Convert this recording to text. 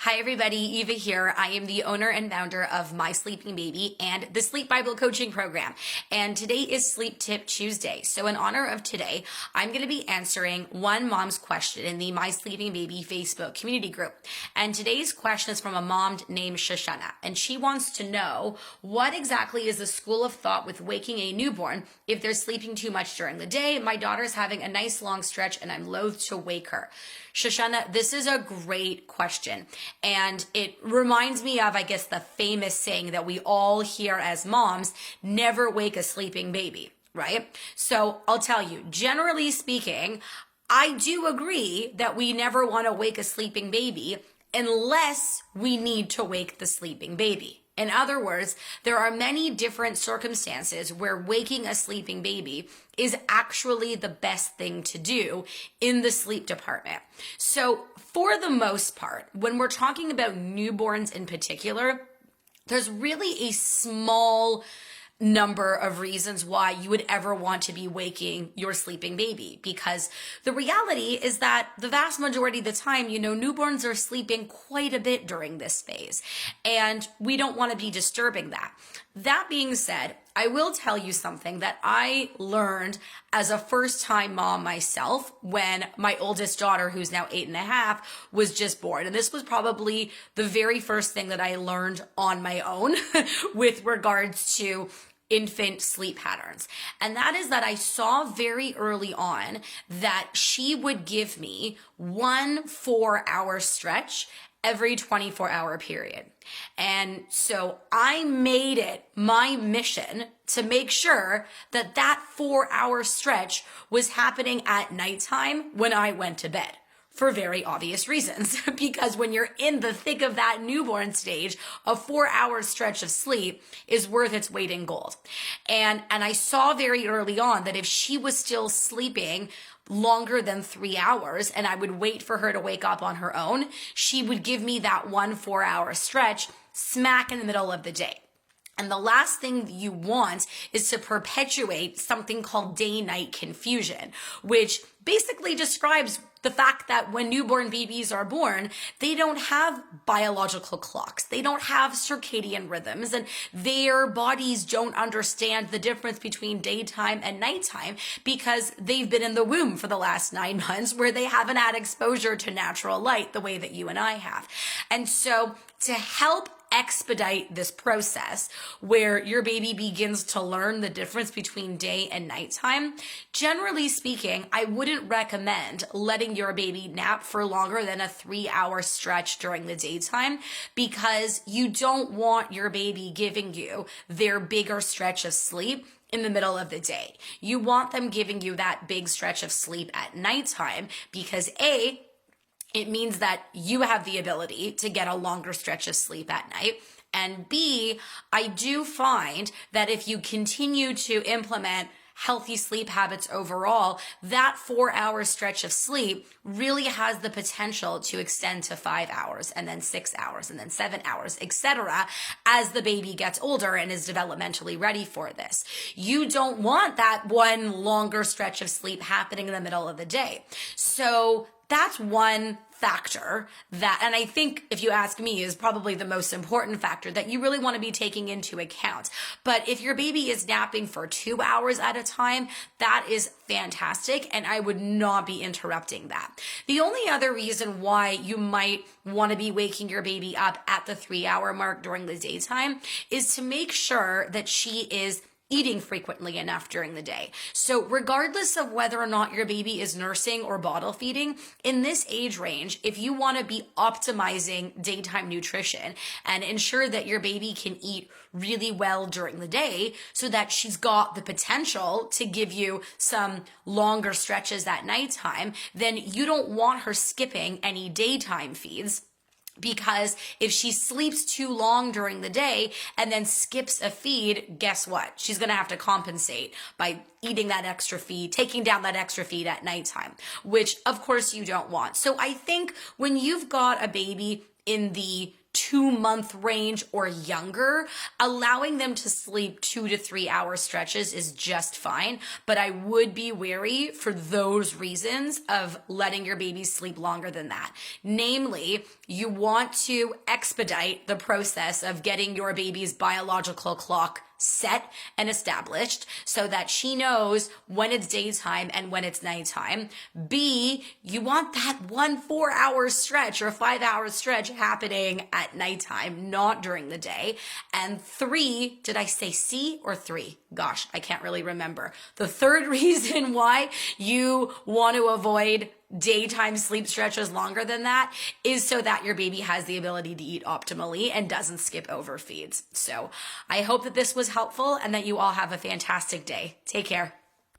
Hi everybody, Eva here. I am the owner and founder of My Sleeping Baby and the Sleep Bible Coaching Program. And today is Sleep Tip Tuesday. So in honor of today, I'm going to be answering one mom's question in the My Sleeping Baby Facebook community group. And today's question is from a mom named Shoshana. And she wants to know, what exactly is the school of thought with waking a newborn if they're sleeping too much during the day? My daughter's having a nice long stretch and I'm loath to wake her. Shoshana, this is a great question. And it reminds me of, I guess, the famous saying that we all hear as moms, never wake a sleeping baby, right? So I'll tell you, generally speaking, I do agree that we never want to wake a sleeping baby unless we need to wake the sleeping baby. In other words, there are many different circumstances where waking a sleeping baby is actually the best thing to do in the sleep department. So for the most part, when we're talking about newborns in particular, there's really a small number of reasons why you would ever want to be waking your sleeping baby, because the reality is that the vast majority of the time, newborns are sleeping quite a bit during this phase, and we don't want to be disturbing that. That being said, I will tell you something that I learned as a first-time mom myself when my oldest daughter, who's now 8.5, was just born. And this was probably the very first thing that I learned on my own with regards to infant sleep patterns. And that is that I saw very early on that she would give me 1 4-hour stretch every 24-hour period. And so I made it my mission to make sure that that 4-hour stretch was happening at nighttime when I went to bed, for very obvious reasons. Because when you're in the thick of that newborn stage, a 4-hour stretch of sleep is worth its weight in gold. And I saw very early on that if she was still sleeping longer than 3 hours and I would wait for her to wake up on her own, she would give me that 1 4-hour stretch smack in the middle of the day. And the last thing you want is to perpetuate something called day-night confusion, which basically describes the fact that when newborn babies are born, they don't have biological clocks. They don't have circadian rhythms, and their bodies don't understand the difference between daytime and nighttime because they've been in the womb for the last 9 months where they haven't had exposure to natural light the way that you and I have. And so to help expedite this process where your baby begins to learn the difference between day and nighttime, generally speaking, I wouldn't recommend letting your baby nap for longer than a 3-hour stretch during the daytime, because you don't want your baby giving you their bigger stretch of sleep in the middle of the day. You want them giving you that big stretch of sleep at nighttime because it means that you have the ability to get a longer stretch of sleep at night. And B, I do find that if you continue to implement healthy sleep habits overall, that 4-hour stretch of sleep really has the potential to extend to 5 hours and then 6 hours and then 7 hours, etc., as the baby gets older and is developmentally ready for this. You don't want that one longer stretch of sleep happening in the middle of the day. So that's one factor that, and I think if you ask me, is probably the most important factor that you really want to be taking into account. But if your baby is napping for 2 hours at a time, that is fantastic, and I would not be interrupting that. The only other reason why you might want to be waking your baby up at the 3-hour mark during the daytime is to make sure that she is eating frequently enough during the day. So regardless of whether or not your baby is nursing or bottle feeding, in this age range, if you want to be optimizing daytime nutrition and ensure that your baby can eat really well during the day so that she's got the potential to give you some longer stretches at nighttime, then you don't want her skipping any daytime feeds. Because if she sleeps too long during the day and then skips a feed, guess what? She's going to have to compensate by eating that extra feed, taking down that extra feed at nighttime, which of course you don't want. So I think when you've got a baby in the 2-month range or younger, allowing them to sleep 2 to 3 hour stretches is just fine. But I would be wary for those reasons of letting your baby sleep longer than that. Namely, you want to expedite the process of getting your baby's biological clock set and established so that she knows when it's daytime and when it's nighttime. B, you want that 4-hour stretch or 5-hour stretch happening at nighttime, not during the day. And 3, did I say C or 3? Gosh, I can't really remember. The third reason why you want to avoid daytime sleep stretches longer than that is so that your baby has the ability to eat optimally and doesn't skip over feeds. So I hope that this was helpful and that you all have a fantastic day. Take care.